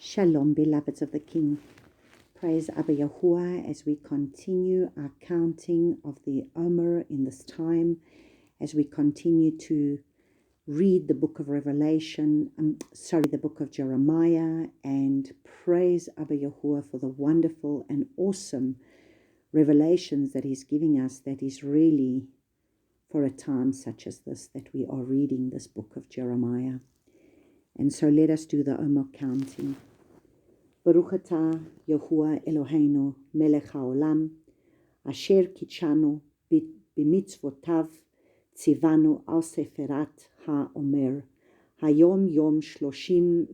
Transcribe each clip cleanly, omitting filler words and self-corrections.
Shalom, beloveds of the King. Praise Abba Yahuwah as we continue our counting of the Omer in this time, as we continue to read the book of the book of Jeremiah, and praise Abba Yahuwah for the wonderful and awesome revelations that He's giving us, that is really for a time such as this, that we are reading this book of Jeremiah. And so let us do the Omer counting. Baruch atah Yahuwah Eloheinu melech haolam, asher kitshanu b'mitzvotav tzivanu al seferat ha-omer, hayom yom 39.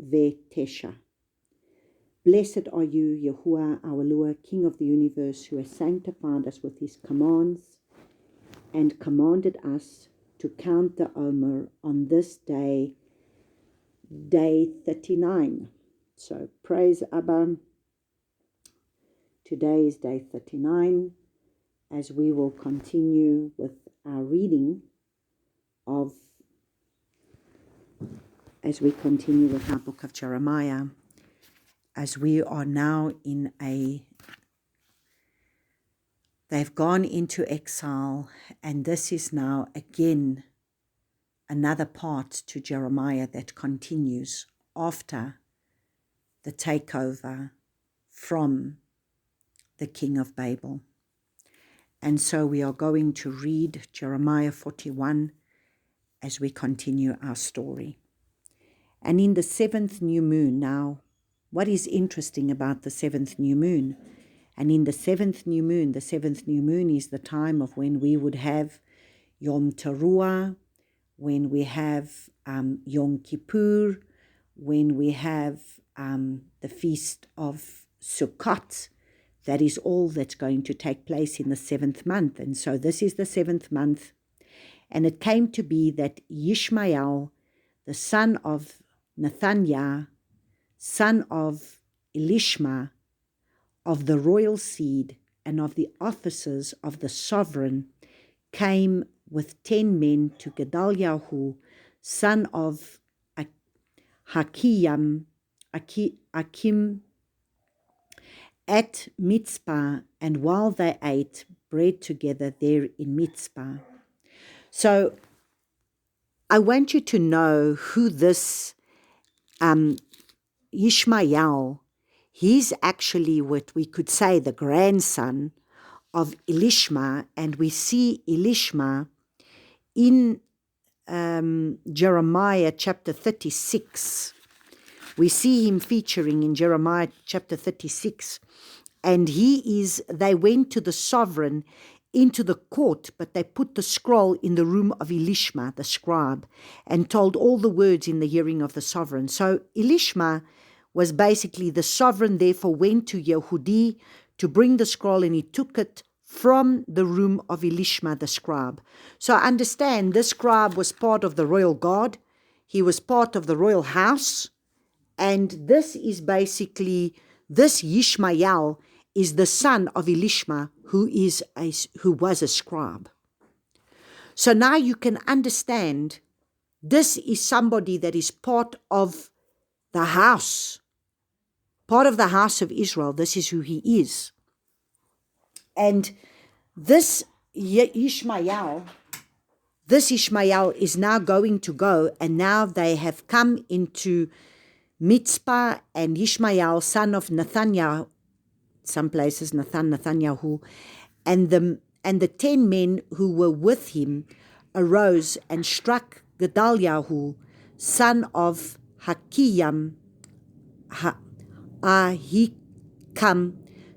Blessed are you, Yahuwah, our Lord, King of the universe, who has sanctified us with His commands and commanded us to count the Omer on this day, day 39. So praise Abba. Today is day 39, as we will continue with our reading as we continue with our book of Jeremiah, as we are now they've gone into exile, and this is now again another part to Jeremiah that continues after the takeover from the king of Babel. And so we are going to read Jeremiah 41 as we continue our story. And in the 7th new moon, now, what is interesting about the 7th new moon? And in the 7th new moon is the time of when we would have Yom Teruah, when we have Yom Kippur, when we have the feast of Sukkot. That is all that's going to take place in the 7th month. And so this is the 7th month. And it came to be that Yishmael, the son of Nathaniah, son of Elishma, of the royal seed and of the officers of the sovereign, came with 10 men to Gedaliah, son of Akim, at Mitzpah, and while they ate bread together there in Mitzpah. So I want you to know who this Ishmael, he's actually what we could say the grandson of Elishma, and we see Elishma in Jeremiah chapter 36. We see him featuring in Jeremiah chapter 36. And they went to the sovereign into the court, but they put the scroll in the room of Elishma, the scribe, and told all the words in the hearing of the sovereign. So Elishma was basically the sovereign, therefore went to Yehudi to bring the scroll, and he took it from the room of Elishma, the scribe. So understand, this scribe was part of the royal guard. He was part of the royal house. And this is basically, this Yishmael is the son of Elishma, who was a scribe. So now you can understand, this is somebody that is part of the house of Israel. This is who he is. And this Ishmael is now going to go, and now they have come into Mitzpah, and Ishmael, son of Nathaniah, some places Nathaniah, and the 10 men who were with him arose and struck Gedaliah, son of Ahikam,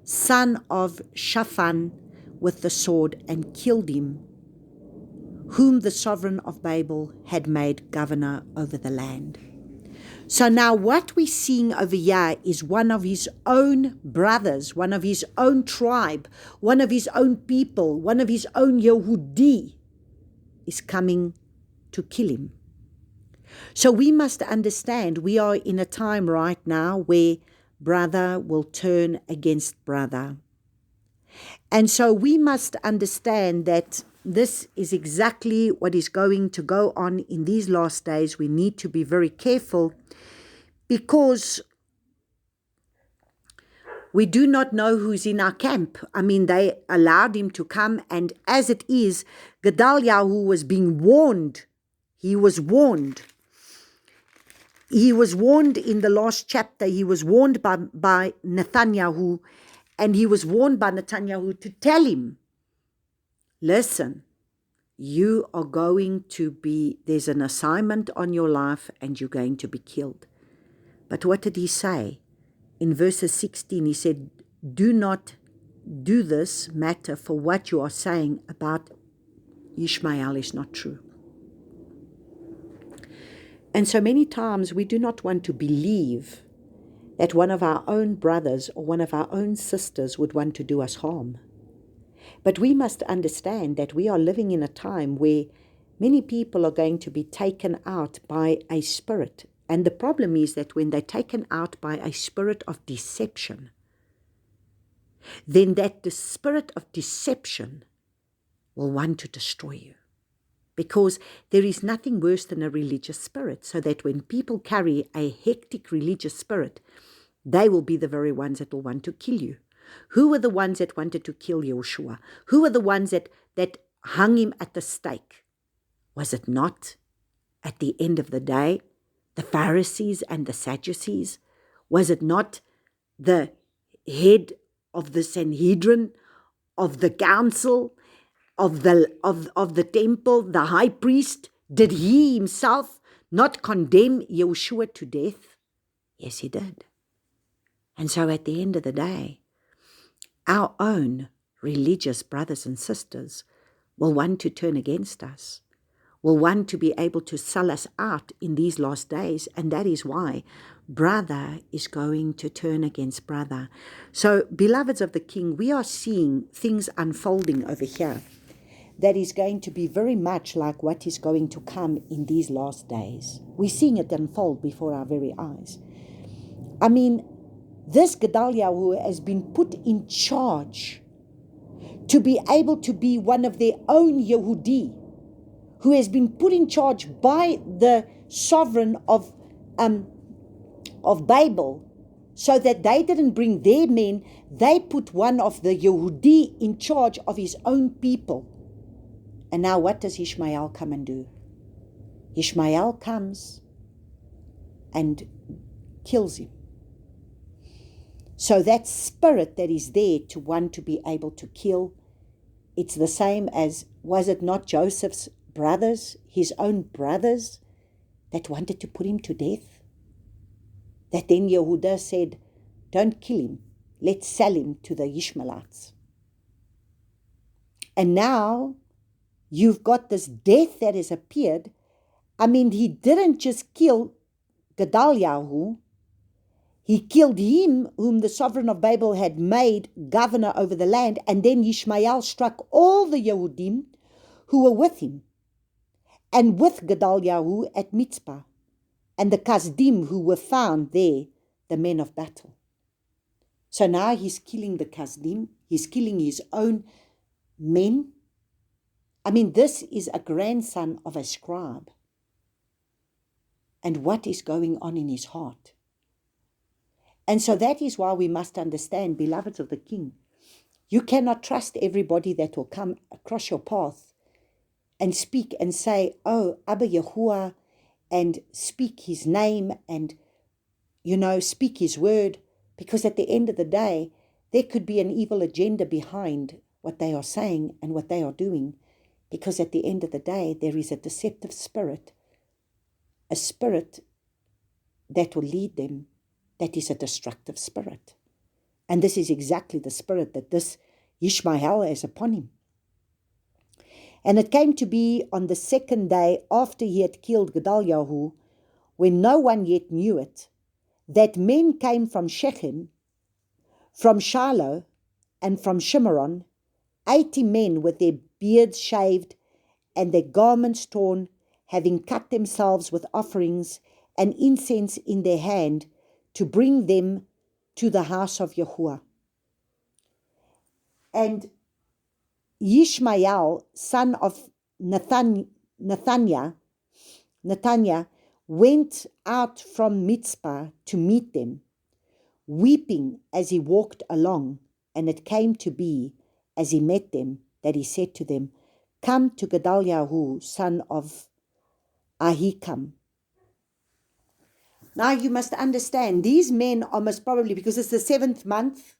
son of Shaphan, with the sword, and killed him, whom the sovereign of Babel had made governor over the land. So now what we're seeing over here is one of his own brothers, one of his own tribe, one of his own people, one of his own Yehudi is coming to kill him. So we must understand, we are in a time right now where brother will turn against brother. And so we must understand that this is exactly what is going to go on in these last days. We need to be very careful, because We do not know who's in our camp. I mean, they allowed him to come, and as it is, Gedaliah, who was being warned, he was warned. He was warned in the last chapter. He was warned by Netanyahu, and he was warned by Netanyahu to tell him, listen, you are going to be, there's an assignment on your life and you're going to be killed. But what did he say? In verses 16, he said, do not do this matter, for what you are saying about Ishmael is not true. And so many times we do not want to believe that one of our own brothers or one of our own sisters would want to do us harm. But we must understand that we are living in a time where many people are going to be taken out by a spirit. And the problem is that when they're taken out by a spirit of deception, then that the spirit of deception will want to destroy you. Because there is nothing worse than a religious spirit, so that when people carry a hectic religious spirit, they will be the very ones that will want to kill you. Who were the ones that wanted to kill Joshua? Who were the ones that hung him at the stake? Was it not, at the end of the day, the Pharisees and the Sadducees? Was it not the head of the Sanhedrin, of the council, of the temple, the high priest? Did he himself not condemn Joshua to death? Yes, he did. And so at the end of the day, our own religious brothers and sisters will want to turn against us, will want to be able to sell us out in these last days, and that is why brother is going to turn against brother. So, beloveds of the King, we are seeing things unfolding over here that is going to be very much like what is going to come in these last days. We're seeing it unfold before our very eyes. I mean, this Gedaliah who has been put in charge to be able to be one of their own Yehudi, who has been put in charge by the sovereign of Babel, so that they didn't bring their men, they put one of the Yehudi in charge of his own people. And now what does Ishmael come and do? Ishmael comes and kills him. So that spirit that is there to want to be able to kill, it's the same as, was it not Joseph's brothers, his own brothers, that wanted to put him to death? That then Yehuda said, don't kill him, let's sell him to the Ishmaelites. And now you've got this death that has appeared. I mean, he didn't just kill Gedaliah, he killed him whom the sovereign of Babel had made governor over the land, and then Ishmael struck all the Yehudim who were with him, and with Gedaliah at Mitzpah, and the Kasdim who were found there, the men of battle. So now he's killing the Kasdim, he's killing his own men. I mean, this is a grandson of a scribe. And what is going on in his heart? And so that is why we must understand, beloveds of the King, you cannot trust everybody that will come across your path and speak and say, oh, Abba Yahuwah, and speak his name and, speak his word, because at the end of the day, there could be an evil agenda behind what they are saying and what they are doing, because at the end of the day, there is a deceptive spirit, a spirit that will lead them, that is a destructive spirit. And this is exactly the spirit that this Ishmael has upon him. And it came to be on the second day after he had killed Gedaliah, when no one yet knew it, that men came from Shechem, from Shiloh, and from Shimron, 80 men with their beards shaved and their garments torn, having cut themselves with offerings and incense in their hand, to bring them to the house of Yahuwah. And Ishmael, son of Nathaniah, went out from Mitzpah to meet them, weeping as he walked along. And it came to be, as he met them, that he said to them, "Come to Gedaliah, son of Ahikam." Now you must understand, these men are most probably, because it's the 7th month,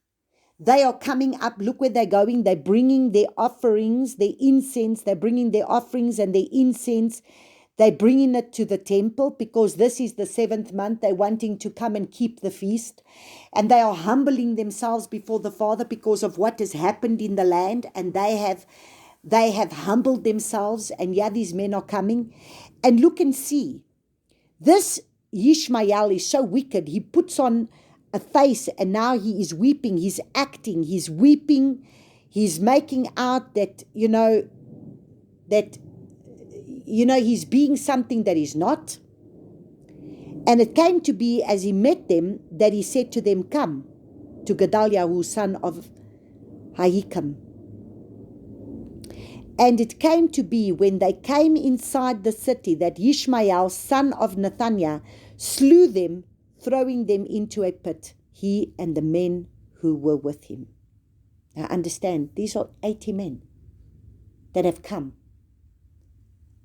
they are coming up. Look where they're going. They're bringing their offerings, their incense. They're bringing their offerings and their incense. They're bringing it to the temple because this is the 7th month. They're wanting to come and keep the feast. And they are humbling themselves before the Father because of what has happened in the land. And they have humbled themselves. And yeah, these men are coming. And look and see. This Ishmael is so wicked. He puts on a face and now he is weeping. He's acting. He's weeping. He's making out that, he's being something that he's not. And it came to be, as he met them, that he said to them, "Come to Gedaliah, son of Ahikam." And it came to be, when they came inside the city, that Ishmael, son of Nethaniah, slew them, throwing them into a pit, he and the men who were with him. Now understand, these are 80 men that have come.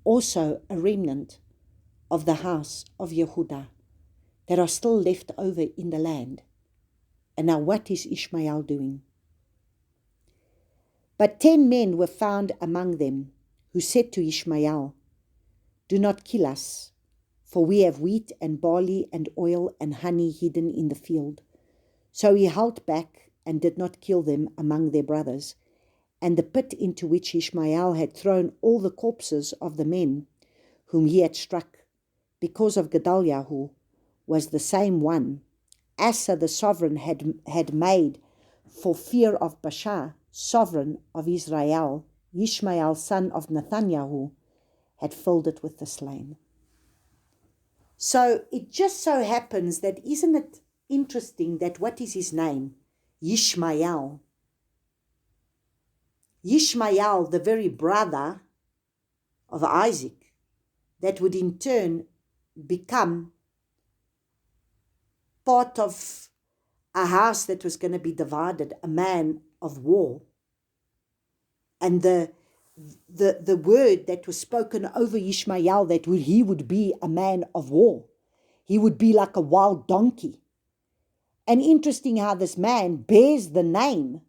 Also a remnant of the house of Yehudah that are still left over in the land. And now what is Ishmael doing? But 10 men were found among them, who said to Ishmael, "Do not kill us, for we have wheat and barley and oil and honey hidden in the field." So he held back and did not kill them among their brothers. And the pit into which Ishmael had thrown all the corpses of the men whom he had struck, because of Gedaliah, was the same one Asa the sovereign had made for fear of Baasha, sovereign of Israel. Ishmael, son of Nethaniah, had filled it with the slain. So it just so happens that, isn't it interesting that what is his name? Ishmael. Ishmael, the very brother of Isaac, that would in turn become part of a house that was going to be divided, a man of war. And the word that was spoken over Ishmael, that he would be a man of war. He would be like a wild donkey. And interesting how this man bears the name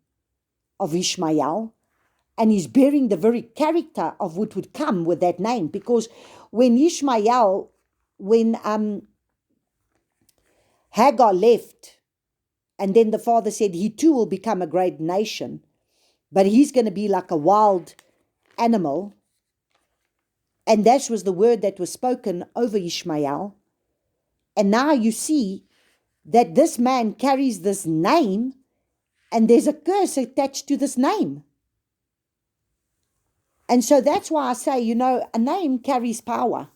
of Ishmael, and he's bearing the very character of what would come with that name. Because when Hagar left, and then the father said he too will become a great nation, but he's going to be like a wild animal. And that was the word that was spoken over Ishmael. And now you see that this man carries this name, and there's a curse attached to this name. And so that's why I say, a name carries power.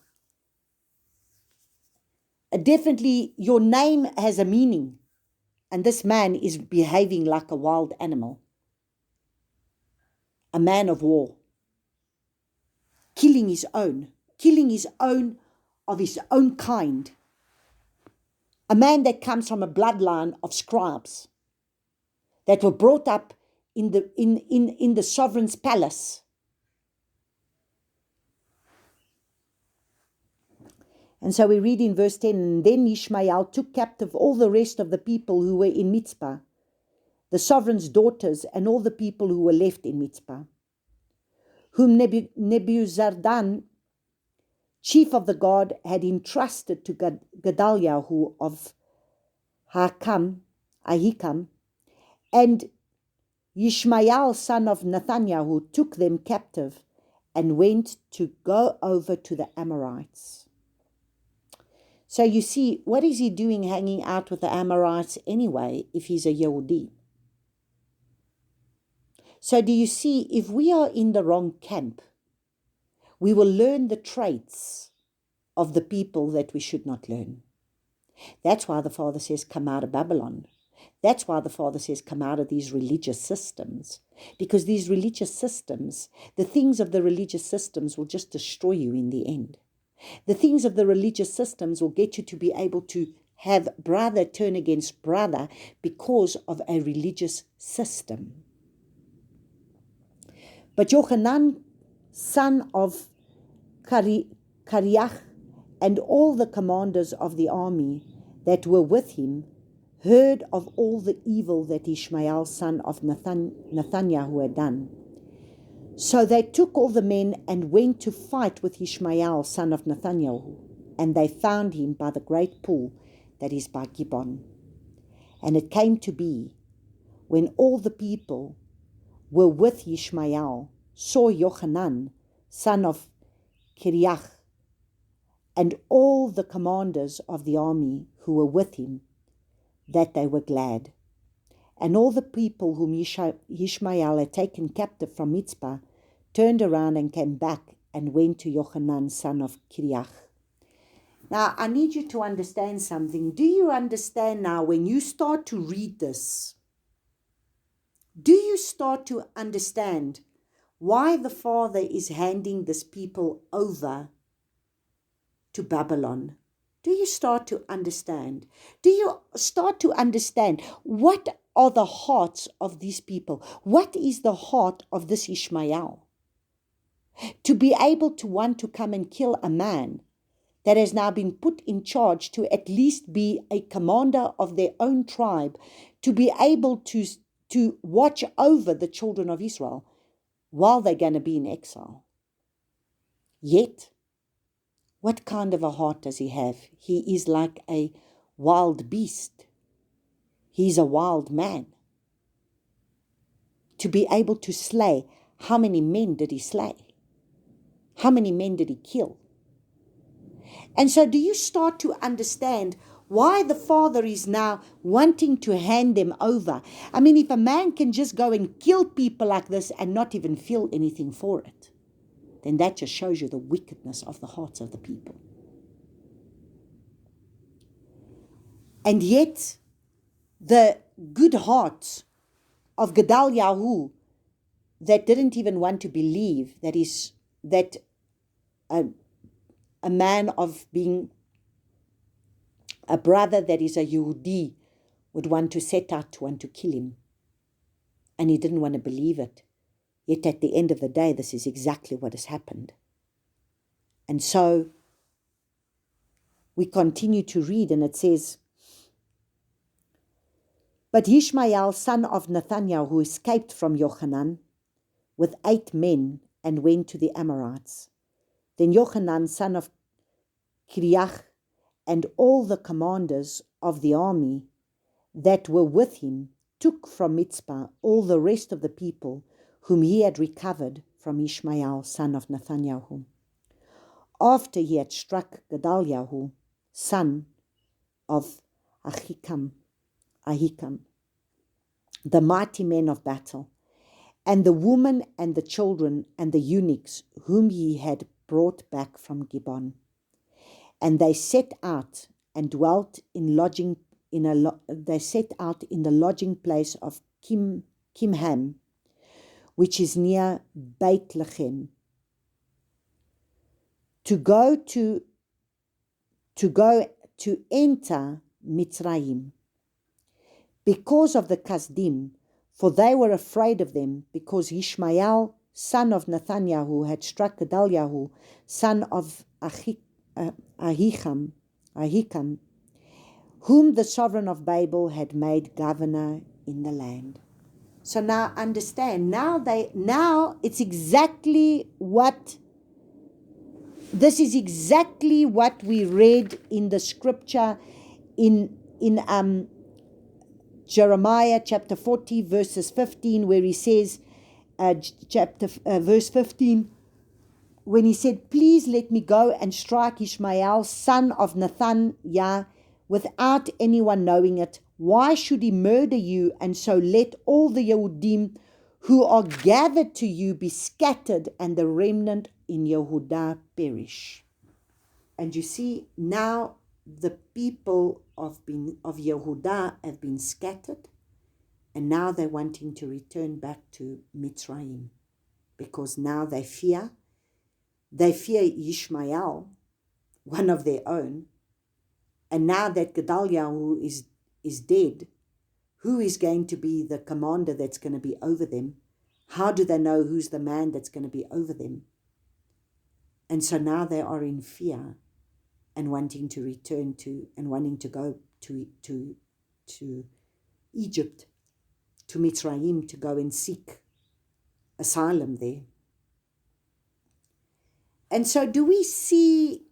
Definitely your name has a meaning. And this man is behaving like a wild animal. A man of war. Killing his own of his own kind. A man that comes from a bloodline of scribes that were brought up in the sovereign's palace. And so we read in verse 10, "And then Ishmael took captive all the rest of the people who were in Mizpah, the sovereign's daughters, and all the people who were left in Mizpah, whom Nebuzaradan, chief of the guard, had entrusted to Gedaliah of Ahikam, and Ishmael, son of Nethaniah, took them captive and went to go over to the Amorites." So you see, what is he doing hanging out with the Amorites anyway if he's a Yehudi? So do you see, if we are in the wrong camp, we will learn the traits of the people that we should not learn. That's why the Father says, come out of Babylon. That's why the Father says, come out of these religious systems. Because these religious systems, the things of the religious systems will just destroy you in the end. The things of the religious systems will get you to be able to have brother turn against brother because of a religious system. But Yochanan, son of Kareach, and all the commanders of the army that were with him heard of all the evil that Ishmael, son of Nathaniah, had done. So they took all the men and went to fight with Ishmael, son of Nathaniah, and they found him by the great pool that is by Gibeon. And it came to be, when all the people were with Ishmael, saw Yochanan, son of Kareach, and all the commanders of the army who were with him, that they were glad. And all the people whom Ishmael had taken captive from Mizpah turned around and came back and went to Yochanan, son of Kareach. Now, I need you to understand something. Do you understand now when you start to read this? Do you start to understand why the Father is handing this people over to Babylon? Do you start to understand? Do you start to understand what are the hearts of these people? What is the heart of this Ishmael? To be able to want to come and kill a man that has now been put in charge to at least be a commander of their own tribe, to be able to watch over the children of Israel while they're going to be in exile. Yet, what kind of a heart does he have? He is like a wild beast. He's a wild man. To be able to slay, how many men did he slay? How many men did he kill? And so do you start to understand why the Father is now wanting to hand them over? I mean, if a man can just go and kill people like this and not even feel anything for it, then that just shows you the wickedness of the hearts of the people. And yet, the good heart of Gedaliah, that didn't even want to believe that a man of being a brother that is a Yehudi would want to set out to want to kill him. And he didn't want to believe it. Yet at the end of the day, this is exactly what has happened. And so we continue to read, and it says, but Ishmael, son of Nathaniah, who escaped from Yochanan with 8 men and went to the Amorites. Then Yochanan, son of Kareach, and all the commanders of the army that were with him took from Mizpah all the rest of the people whom he had recovered from Ishmael, son of Nathaniah, after he had struck Gedaliah, son of Ahikam, the mighty men of battle, and the women and the children and the eunuchs whom he had brought back from Gibeon. And they set out and dwelt in lodging in the lodging place of Kimham, which is near Bethlehem, to enter Mitzrayim, because of the Kasdim, for they were afraid of them, because Ishmael, son of Nathaniah, had struck Gedaliah, son of Ahikam, whom the sovereign of Babel had made governor in the land. So now understand, this is exactly what we read in the scripture in Jeremiah chapter 40 verses 15, where he says, verse 15, when he said, please let me go and strike Ishmael, son of Nathaniah, without anyone knowing it. Why should he murder you? And so let all the Yehudim who are gathered to you be scattered, and the remnant in Yehudah perish. And you see, now the people of Yehudah have been scattered, and now they're wanting to return back to Mitzrayim, because now they fear Ishmael, one of their own, And now that Gedaliah is dead, who is going to be the commander that's going to be over them? How do they know who's the man that's going to be over them? And so now they are in fear and wanting to return to and wanting to go to Egypt, to Mitzrayim, to go and seek asylum there. And so do we see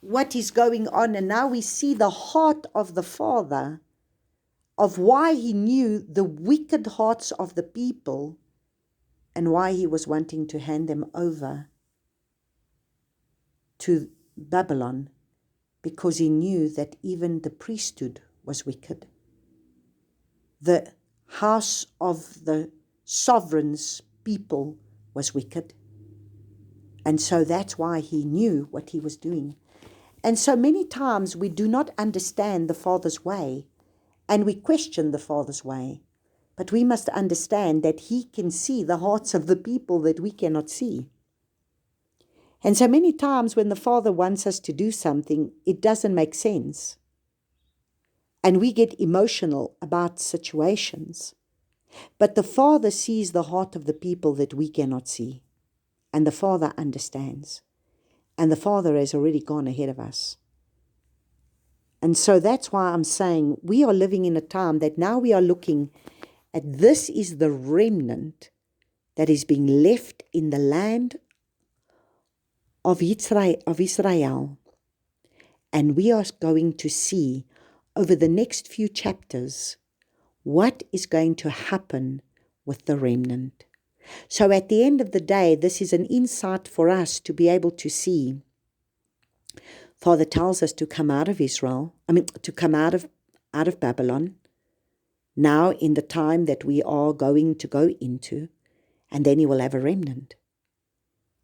what is going on? And now we see the heart of the Father, of why he knew the wicked hearts of the people and why he was wanting to hand them over to Babylon, because he knew that even the priesthood was wicked. The house of the sovereign's people was wicked. And so that's why he knew what he was doing. And so many times we do not understand the Father's way, and we question the Father's way. But we must understand that he can see the hearts of the people that we cannot see. And so many times when the Father wants us to do something, it doesn't make sense. And we get emotional about situations. But the Father sees the heart of the people that we cannot see. And the Father understands. And the Father has already gone ahead of us. And so that's why I'm saying we are living in a time that now we are looking at, this is the remnant that is being left in the land of Israel. And we are going to see over the next few chapters what is going to happen with the remnant. So at the end of the day, this is an insight for us to be able to see. Father tells us to come out of to come out of Babylon, now in the time that we are going to go into, and then he will have a remnant.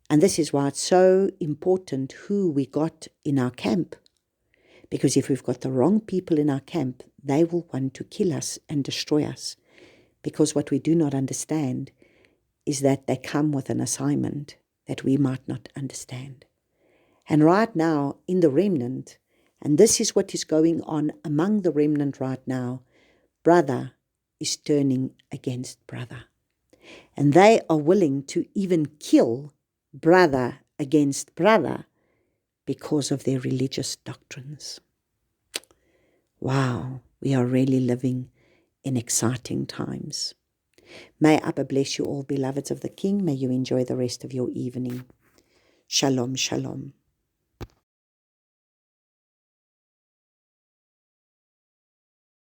And this is why it's so important who we got in our camp. Because if we've got the wrong people in our camp, they will want to kill us and destroy us. Because what we do not understand is that they come with an assignment that we might not understand. And right now, in the remnant, and this is what is going on among the remnant right now, brother is turning against brother. And they are willing to even kill brother against brother because of their religious doctrines. Wow, we are really living in exciting times. May Abba bless you all, beloveds of the King. May you enjoy the rest of your evening. Shalom, shalom.